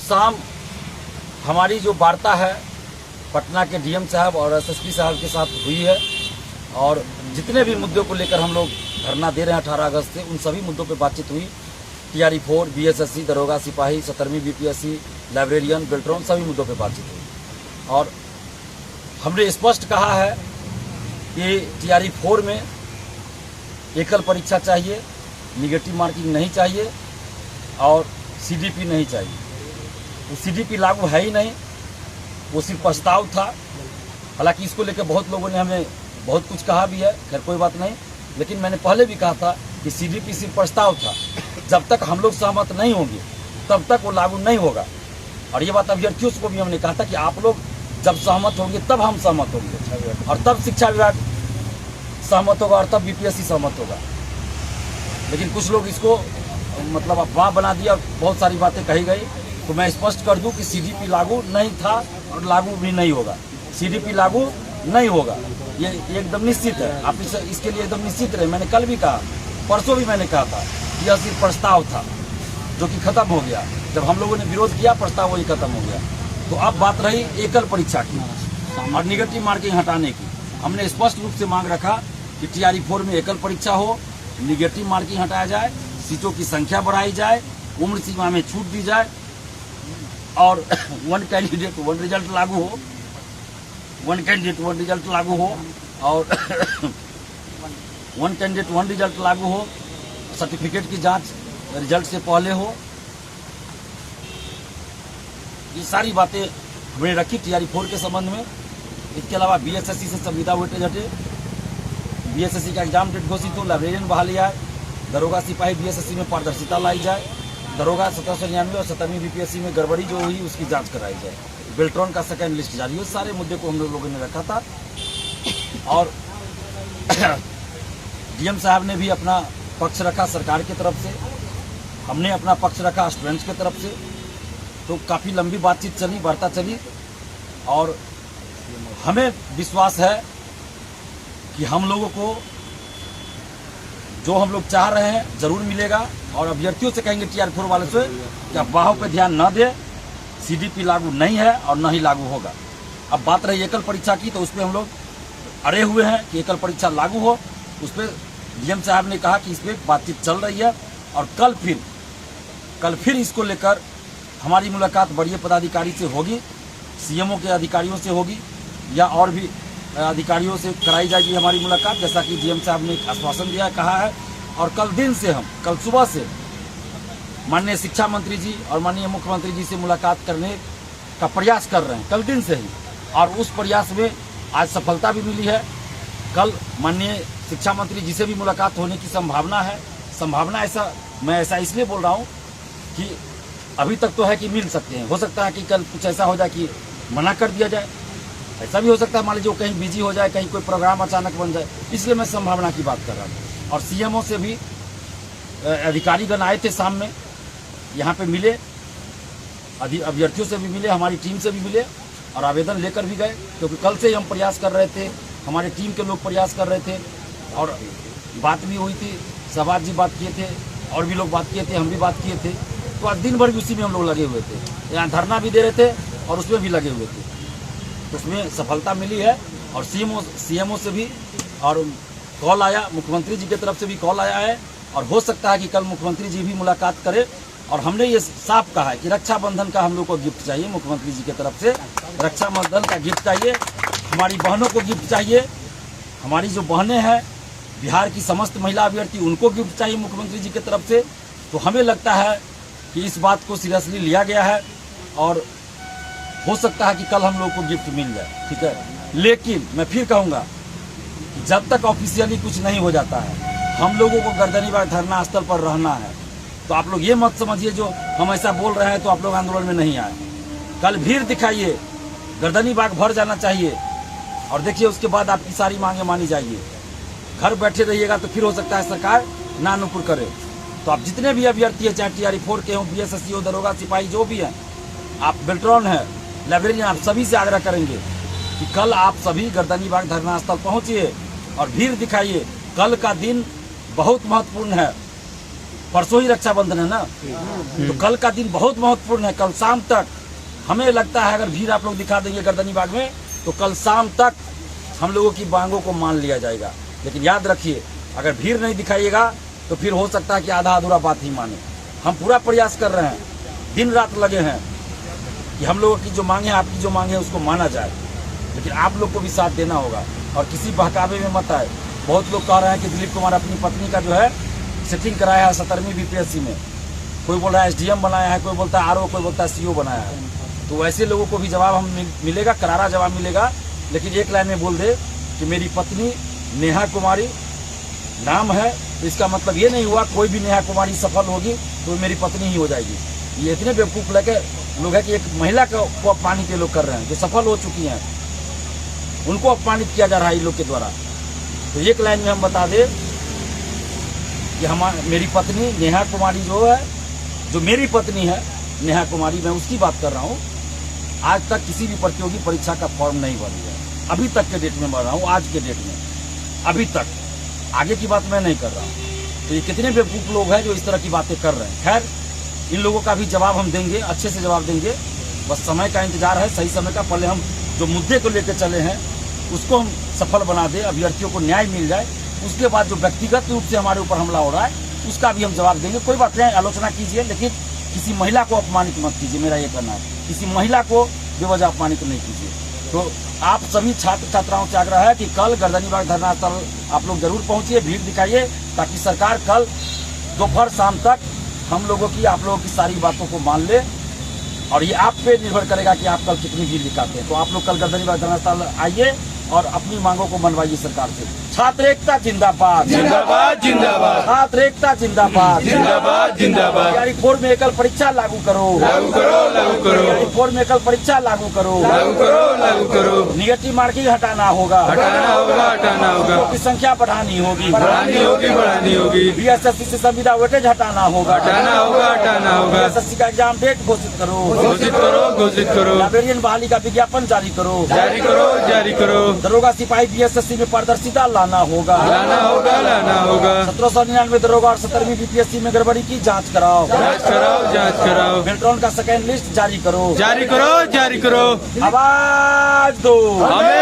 शाम हमारी जो वार्ता है पटना के डीएम साहब और एसएसपी साहब के साथ हुई है और जितने भी मुद्दों को लेकर हम लोग धरना दे रहे हैं 18 अगस्त से, उन सभी मुद्दों पर बातचीत हुई। टीआरई 4, बीएसएससी, दरोगा सिपाही, 17वीं बीपीएससी, लाइब्रेरियन, बेल्ट्रॉन, सभी मुद्दों पर बातचीत हुई और हमने स्पष्ट कहा है कि टीआरई 4 में एकल परीक्षा चाहिए, निगेटिव मार्किंग नहीं चाहिए और सीडीपी नहीं चाहिए। तो सीडीपी लागू है ही नहीं, वो सिर्फ प्रस्ताव था। हालांकि इसको लेकर बहुत लोगों ने हमें बहुत कुछ कहा भी है, खैर कोई बात नहीं, लेकिन मैंने पहले भी कहा था कि सीडीपी सिर्फ प्रस्ताव था। जब तक हम लोग सहमत नहीं होंगे तब तक वो लागू नहीं होगा। और ये बात अभ्यर्थियों को भी हमने कहा था कि आप लोग जब सहमत होंगे तब हम सहमत होंगे और तब शिक्षा विभाग सहमत होगा और तब बीपीएससी सहमत होगा। लेकिन कुछ लोग इसको मतलब अफवाह बना दिया, बहुत सारी बातें कही गई। तो मैं स्पष्ट कर दूं कि सीडीपी लागू नहीं था और लागू भी नहीं होगा। सीडीपी लागू नहीं होगा, ये एकदम निश्चित है। आप इसके लिए एकदम निश्चित रहे। मैंने कल भी कहा, परसों भी मैंने कहा था कि यह सिर्फ प्रस्ताव था जो कि खत्म हो गया। जब हम लोगों ने विरोध किया, प्रस्ताव वही खत्म हो गया। तो अब बात रही एकल परीक्षा की और निगेटिव मार्किंग हटाने की। हमने स्पष्ट रूप से मांग रखा कि टीआरई 4 में एकल परीक्षा हो, निगेटिव मार्किंग हटाया जाए, सीटों की संख्या बढ़ाई जाए, उम्र सीमा में छूट दी जाए और 1 कैंडिडेट 1 रिजल्ट लागू हो, 1 कैंडिडेट 1 रिजल्ट लागू हो और 1 कैंडिडेट 1 रिजल्ट लागू हो। सर्टिफिकेट की जांच रिजल्ट से पहले हो। ये सारी बातें हमने रखी टीआरई 4 के संबंध में। इसके अलावा बीएसएससी से संविदा वेटेज हटे, बीएसएससी का एग्जाम डेट घोषित हो, लाइब्रेरियन बहाली आए, दरोगा सिपाही बीएसएससी में पारदर्शिता लाई जाए, दरोगा 1799 और 17वीं बीपीएससी में गड़बड़ी जो हुई उसकी जांच कराई जाए, बेल्ट्रॉन का सेकंड लिस्ट जारी हो। सारे मुद्दे को हम लोगों ने रखा था और डीएम साहब ने भी अपना पक्ष रखा सरकार की तरफ से, हमने अपना पक्ष रखा स्टूडेंट्स की तरफ से। तो काफ़ी लंबी बातचीत चली, वार्ता चली और हमें विश्वास है कि हम लोगों को जो हम लोग चाह रहे हैं जरूर मिलेगा। और अभ्यर्थियों से कहेंगे टीआरई 4 वाले से कि अफवाहों पर ध्यान न दे, सीडीपी लागू नहीं है और न ही लागू होगा। अब बात रही एकल परीक्षा की, तो उस पर हम लोग अड़े हुए हैं कि एकल परीक्षा लागू हो। उस पर डीएम साहब ने कहा कि इस पर बातचीत चल रही है और कल फिर इसको लेकर हमारी मुलाकात बड़े पदाधिकारी से होगी, सीएमओ के अधिकारियों से होगी या और भी अधिकारियों से कराई जाएगी हमारी मुलाकात, जैसा कि डीएम साहब ने आश्वासन दिया, कहा है। और कल सुबह से माननीय शिक्षा मंत्री जी और माननीय मुख्यमंत्री जी से मुलाकात करने का प्रयास कर रहे हैं, कल दिन से ही। और उस प्रयास में आज सफलता भी मिली है। कल माननीय शिक्षा मंत्री जी से भी मुलाकात होने की संभावना है। मैं ऐसा इसलिए बोल रहा हूँ कि अभी तक तो है कि मिल सकते हैं, हो सकता है कि कल कुछ ऐसा हो जाए कि मना कर दिया जाए, ऐसा भी हो सकता है। मान लीजिए कहीं बिजी हो जाए, कहीं कोई प्रोग्राम अचानक बन जाए, इसलिए मैं संभावना की बात कर रहा हूँ। और सीएमओ से भी अधिकारीगण आए थे शाम में, यहाँ पे मिले, अभ्यर्थियों से भी मिले, हमारी टीम से भी मिले और आवेदन लेकर भी गए। क्योंकि कल से ही हम प्रयास कर रहे थे, हमारे टीम के लोग प्रयास कर रहे थे और बात भी हुई थी। शहबाज जी बात किए थे और भी लोग बात किए थे, हम भी बात किए थे। तो आज दिन भर भी उसी में हम लोग लगे हुए थे, यहाँ धरना भी दे रहे थे और उसमें भी लगे हुए थे। तो उसमें सफलता मिली है और सीएमओ से भी और कॉल आया, मुख्यमंत्री जी की तरफ से भी कॉल आया है और हो सकता है कि कल मुख्यमंत्री जी भी मुलाकात करें। और हमने ये साफ कहा है कि रक्षाबंधन का हम लोग को गिफ्ट चाहिए, मुख्यमंत्री जी की तरफ से रक्षाबंधन का गिफ्ट चाहिए, हमारी बहनों को गिफ्ट चाहिए, हमारी जो बहनें हैं बिहार की समस्त महिला अभ्यर्थी उनको गिफ्ट चाहिए मुख्यमंत्री जी की तरफ से। तो हमें लगता है कि इस बात को सीरियसली लिया गया है और हो सकता है कि कल हम लोग को गिफ्ट मिल जाए, ठीक है। लेकिन मैं फिर कहूँगा कि जब तक ऑफिशियली कुछ नहीं हो जाता है, हम लोगों को गर्दनीबाग धरना स्थल पर रहना है। तो आप लोग ये मत समझिए जो हम ऐसा बोल रहे हैं तो आप लोग आंदोलन में नहीं आए। कल भीड़ दिखाइए, गर्दनीबाग भर जाना चाहिए और देखिए उसके बाद आपकी सारी मांगे मानी जाएगी। घर बैठे रहिएगा तो फिर हो सकता है सरकार ना नुपुर करे। तो आप जितने भी अभ्यर्थी हैं, चाहे टीआरई 4 के हों, बीएसएससी हो, दरोगा सिपाही जो भी हैं, आप बेल्ट्रॉन है, लाइब्रेरियन, आप सभी से आग्रह करेंगे कि कल आप सभी गर्दनीबाग धरना स्थल पहुंचिए और भीड़ दिखाइए। कल का दिन बहुत महत्वपूर्ण है। परसों ही रक्षाबंधन है ना, तो कल का दिन बहुत महत्वपूर्ण है। कल शाम तक हमें लगता है अगर भीड़ आप लोग दिखा देंगे गर्दनी बाग में तो कल शाम तक हम लोगों की मांगों को मान लिया जाएगा। लेकिन याद रखिए, अगर भीड़ नहीं दिखाइएगा तो फिर हो सकता है कि आधा अधूरा बात ही माने। हम पूरा प्रयास कर रहे हैं, दिन रात लगे हैं कि हम लोगों की जो मांगे, आपकी जो मांगे है उसको माना जाए। लेकिन आप लोग को भी साथ देना होगा और किसी बहकावे में मत आए। बहुत लोग कह रहे हैं कि दिलीप कुमार अपनी पत्नी का जो है सेटिंग कराया है 17वीं बीपीएससी में, कोई बोल रहा है एसडीएम बनाया है, कोई बोलता है आरओ, कोई बोलता है सीओ बनाया है। तो वैसे लोगों को भी जवाब हम मिलेगा, करारा जवाब मिलेगा। लेकिन एक लाइन में बोल दे कि मेरी पत्नी नेहा कुमारी नाम है, तो इसका मतलब ये नहीं हुआ कोई भी नेहा कुमारी सफल होगी तो मेरी पत्नी ही हो जाएगी। ये इतने बेवकूफ लगे लोग हैं कि एक महिला को अपमानित ये लोग कर रहे हैं जो सफल हो चुकी हैं, उनको अपमानित किया जा रहा है इन लोग के द्वारा। तो एक लाइन में हम बता दें कि मेरी पत्नी नेहा कुमारी जो है, जो मेरी पत्नी है नेहा कुमारी, मैं उसकी बात कर रहा हूँ। आज तक किसी भी प्रतियोगी परीक्षा का फॉर्म नहीं भरी है, अभी तक के डेट में भर रहा हूँ, आज के डेट में अभी तक। आगे की बात मैं नहीं कर रहा हूँ। तो ये कितने बेवकूफ लोग हैं जो इस तरह की बातें कर रहे हैं। खैर, इन लोगों का भी जवाब हम देंगे, अच्छे से जवाब देंगे। बस समय का इंतजार है, सही समय का। पहले हम जो मुद्दे को लेकर चले हैं उसको हम सफल बना दें, अभ्यर्थियों को न्याय मिल जाए। उसके बाद जो व्यक्तिगत रूप से हमारे ऊपर हमला हो रहा है उसका भी हम जवाब देंगे। कोई बात नहीं, आलोचना कीजिए, लेकिन किसी महिला को अपमानित मत कीजिए, मेरा ये कहना है। किसी महिला को बेवजह अपमानित नहीं कीजिए। तो आप सभी छात्र छात्राओं से आग्रह है कि कल गर्दनीबाग धरना स्थल आप लोग जरूर पहुंचिए, भीड़ दिखाइए, ताकि सरकार कल दोपहर शाम तक हम लोगों की, आप लोगों की सारी बातों को मान ले। और ये आप पे निर्भर करेगा कि आप कल कितनी भीड़ दिखाते हैं। तो आप लोग कल गर्दनीबाग धरना स्थल आइए और अपनी मांगों को मनवाइए सरकार से। छात्र एकता जिंदाबाद, जिंदाबाद जिंदाबाद, छात्र एकता जिंदाबाद, जिंदाबाद जिंदाबाद। तैयारी 4 में एकल परीक्षा लागू करो, लागू करो, लागू करो। तैयारी 4 में एकल परीक्षा लागू करो, लागू करो, लागू करो। निगेटिव मार्किंग हटाना होगा, हटाना होगा, हटाना होगा। की संख्या बढ़ानी होगी, बढ़ानी होगी, बढ़ानी होगी। बीएसएससी से संविदा वेटेज हटाना होगा, हटाना होगा, हटाना होगा। बीएसएससी का एग्जाम डेट घोषित करो, घोषित करो, घोषित करो। लाइब्रेरियन बहाली का विज्ञापन जारी करो, जारी करो, जारी करो। दरोगा सिपाही बीएसएससी में पारदर्शिता लाना होगा, लाना होगा, लाना होगा। 1799 दरोगा और 17वीं बीपीएससी में गड़बड़ी की जांच कराओ, जांच कराओ, जांच कराओ। बेल्ट्रॉन का सेकेंड लिस्ट जारी करो, जारी करो, जारी करो। आवाज दो, हमें